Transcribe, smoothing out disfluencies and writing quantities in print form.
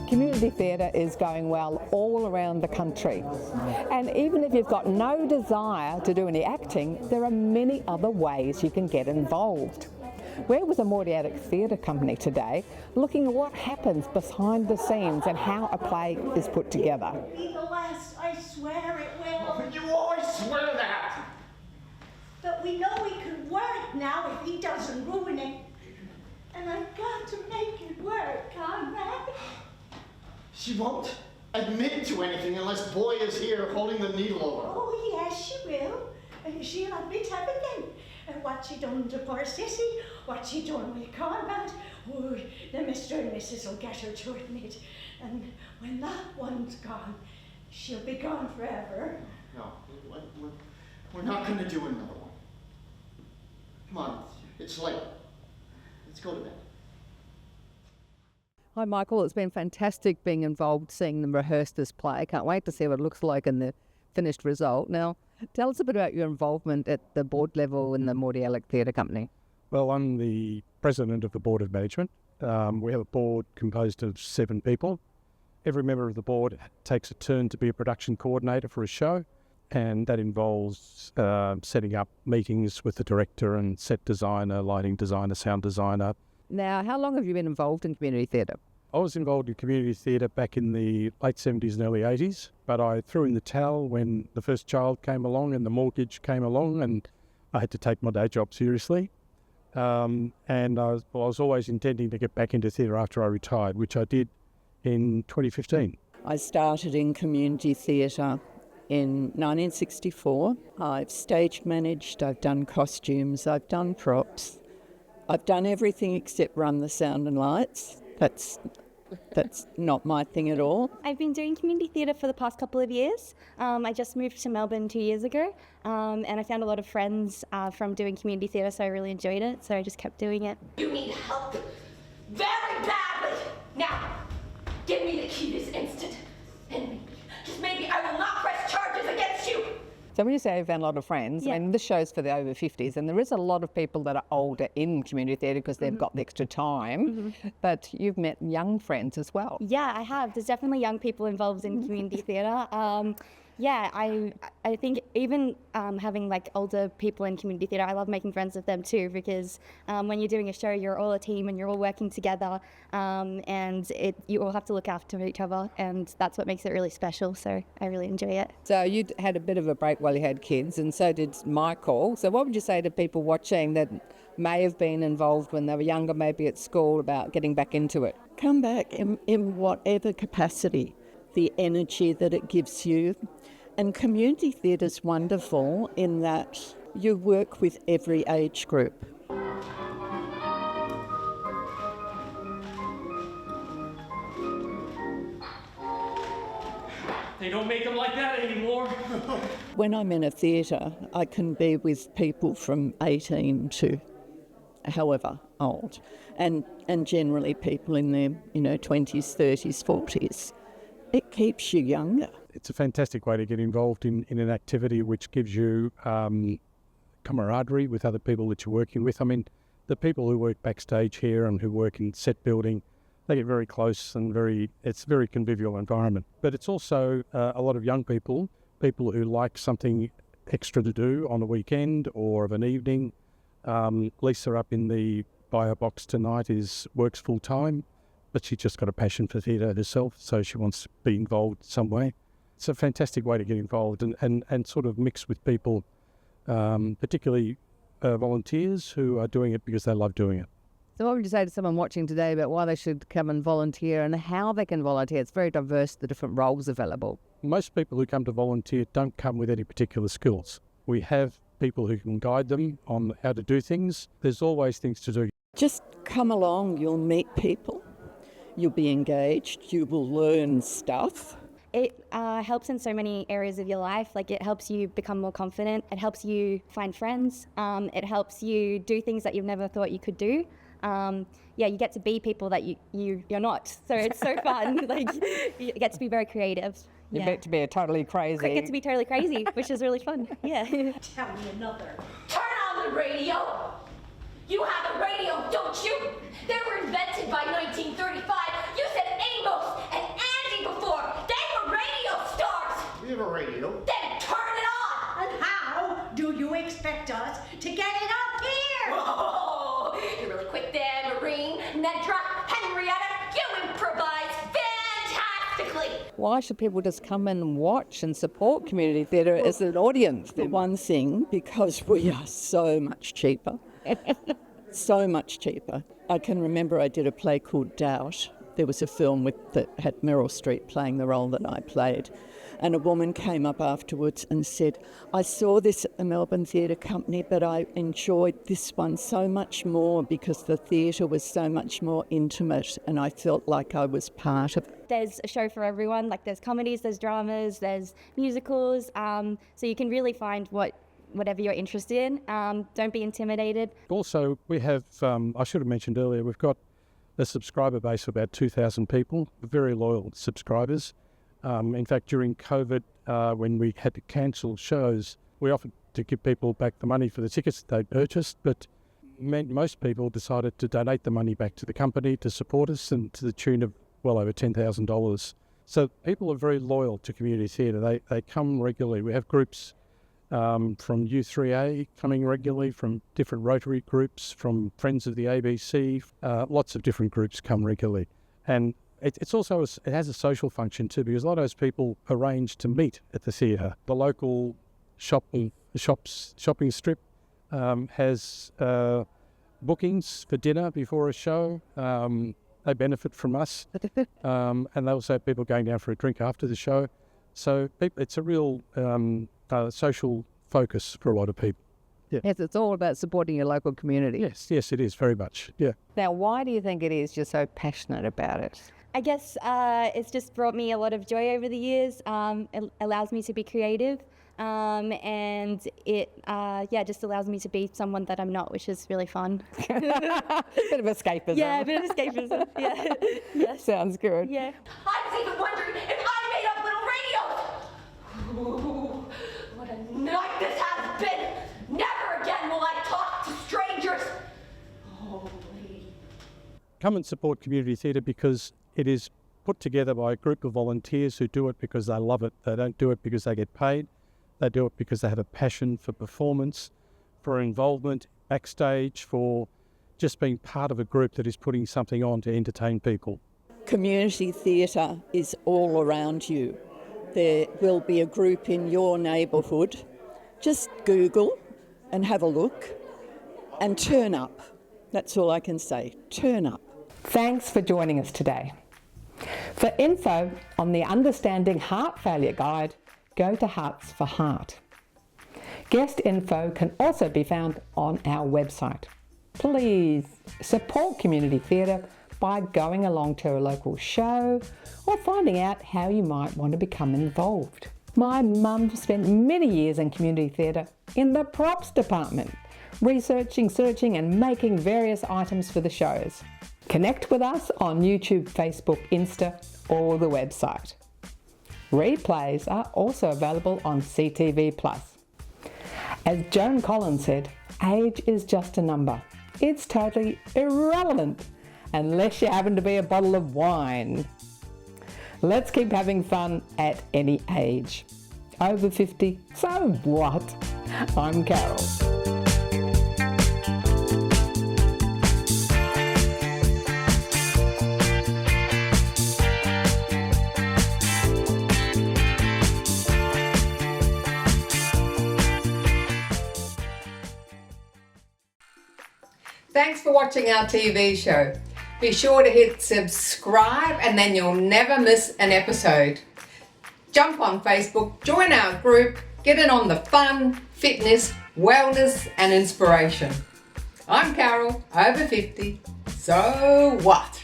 Community theatre is going well all around the country. And even if you've got no desire to do any acting, there are many other ways you can get involved. We're with the Mordialloc Theatre Company today, looking at what happens behind the scenes and how a play is put together. It'll be the last, I swear it will. You always swear that! But we know we can work now if he doesn't ruin it. And I've got to make it work, Conrad. She won't admit to anything unless Boy is here holding the needle over. Oh, yes, she will. And she'll admit everything. And what she done to poor Sissy, what she done with Conrad. Oh, the Mr. and Mrs. will get her to admit. And when that one's gone, she'll be gone forever. No, we're not going to do another one. Come on, it's late. Let's go to bed. Hi Michael, it's been fantastic being involved, seeing them rehearse this play. Can't wait to see what it looks like in the finished result. Now, tell us a bit about your involvement at the board level in the Mordialloc Theatre Company. Well, I'm the president of the Board of Management. We have a board composed of 7 people. Every member of the board takes a turn to be a production coordinator for a show, and that involves setting up meetings with the director and set designer, lighting designer, sound designer. Now, how long have you been involved in community theatre? I was involved in community theatre back in the late 70s and early 80s, but I threw in the towel when the first child came along and the mortgage came along, and I had to take my day job seriously. And I was always intending to get back into theatre after I retired, which I did in 2015. I started in community theatre in 1964. I've stage managed, I've done costumes, I've done props. I've done everything except run the sound and lights. That's not my thing at all. I've been doing community theatre for the past couple of years. I just moved to Melbourne 2 years ago, and I found a lot of friends from doing community theatre, so I really enjoyed it, so I just kept doing it. You need help very badly. Now, give me the key this instant, and maybe I will not press charges against you. So when you say you found a lot of friends, I mean, this show's for the over 50s, and there is a lot of people that are older in community theatre because they've got the extra time, but you've met young friends as well. Yeah, I have. There's definitely young people involved in community theatre. Yeah, I think even having like older people in community theatre, I love making friends with them too, because when you're doing a show, you're all a team and you're all working together, and you all have to look after each other, and that's what makes it really special, so I really enjoy it. So you had a bit of a break while you had kids, and so did Michael. So what would you say to people watching that may have been involved when they were younger, maybe at school, about getting back into it? Come back in whatever capacity, the energy that it gives you. And community theatre's wonderful in that you work with every age group. They don't make them like that anymore. When I'm in a theatre, I can be with people from 18 to however old, and generally people in their 20s, 30s, 40s. It keeps you younger. It's a fantastic way to get involved in an activity which gives you camaraderie with other people that you're working with. I mean, the people who work backstage here and who work in set building, they get very close and it's a very convivial environment. But it's also a lot of young people who like something extra to do on a weekend or of an evening. Lisa up in the bio box tonight works full time, but she's just got a passion for theatre herself, so she wants to be involved some way. It's a fantastic way to get involved and sort of mix with people, particularly volunteers who are doing it because they love doing it. So what would you say to someone watching today about why they should come and volunteer and how they can volunteer? It's very diverse, the different roles available. Most people who come to volunteer don't come with any particular skills. We have people who can guide them on how to do things. There's always things to do. Just come along, you'll meet people, you'll be engaged, you will learn stuff. It helps in so many areas of your life. Like, it helps you become more confident. It helps you find friends. It helps you do things that you've never thought you could do. You get to be people that you're not. So it's so fun. Like, you get to be very creative. You get to be totally crazy. You get to be totally crazy, which is really fun. Yeah. Tell me another. Turn on the radio. You have a radio, don't you? They were invented by 1935. You said Amos and Nedra, Henrietta, you improvise fantastically. Why should people just come and watch and support community theatre as an audience? For one thing, because we are so much cheaper. So much cheaper. I can remember I did a play called Doubt. There was a film that had Meryl Streep playing the role that I played. And a woman came up afterwards and said, I saw this at the Melbourne Theatre Company, but I enjoyed this one so much more because the theatre was so much more intimate and I felt like I was part of it. There's a show for everyone. Like there's comedies, there's dramas, there's musicals. So you can really find whatever you're interested in. Don't be intimidated. Also, we have, I should have mentioned earlier, we've got a subscriber base of about 2,000 people, very loyal subscribers. In fact, during COVID, when we had to cancel shows, we offered to give people back the money for the tickets that they'd purchased, but most people decided to donate the money back to the company to support us, and to the tune of well over $10,000. So people are very loyal to community theatre. They come regularly. We have groups from U3A coming regularly, from different Rotary groups, from Friends of the ABC. Lots of different groups come regularly. And it has a social function too, because a lot of those people arrange to meet at the theatre. The local shopping strip has bookings for dinner before a show. They benefit from us, and they also have people going down for a drink after the show. So it's a real social focus for a lot of people. Yeah. Yes, it's all about supporting your local community. Yes, it is very much. Yeah. Now, why do you think it is you're so passionate about it? I guess it's just brought me a lot of joy over the years. It allows me to be creative, and it just allows me to be someone that I'm not, which is really fun. Bit of escapism. Yeah, a bit of escapism. Yeah. Yes. Sounds good. Yeah. I was even wondering if I made up little radios. Ooh, what a night this has been. Never again will I talk to strangers. Holy. Come and support community theatre because it is put together by a group of volunteers who do it because they love it. They don't do it because they get paid. They do it because they have a passion for performance, for involvement backstage, for just being part of a group that is putting something on to entertain people. Community theatre is all around you. There will be a group in your neighbourhood. Just Google and have a look and turn up. That's all I can say. Turn up. Thanks for joining us today. For info on the Understanding Heart Failure Guide, go to Hearts for Heart. Guest info can also be found on our website. Please support community theatre by going along to a local show or finding out how you might want to become involved. My mum spent many years in community theatre in the props department, researching, searching and making various items for the shows. Connect with us on YouTube, Facebook, Insta or the website. Replays are also available on CTV+. As Joan Collins said, age is just a number. It's totally irrelevant unless you happen to be a bottle of wine. Let's keep having fun at any age. Over 50, so what? I'm Carol. Thanks for watching our TV show. Be sure to hit subscribe and then you'll never miss an episode. Jump on Facebook, join our group, get in on the fun, fitness, wellness and inspiration. I'm Carol, over 50, so what?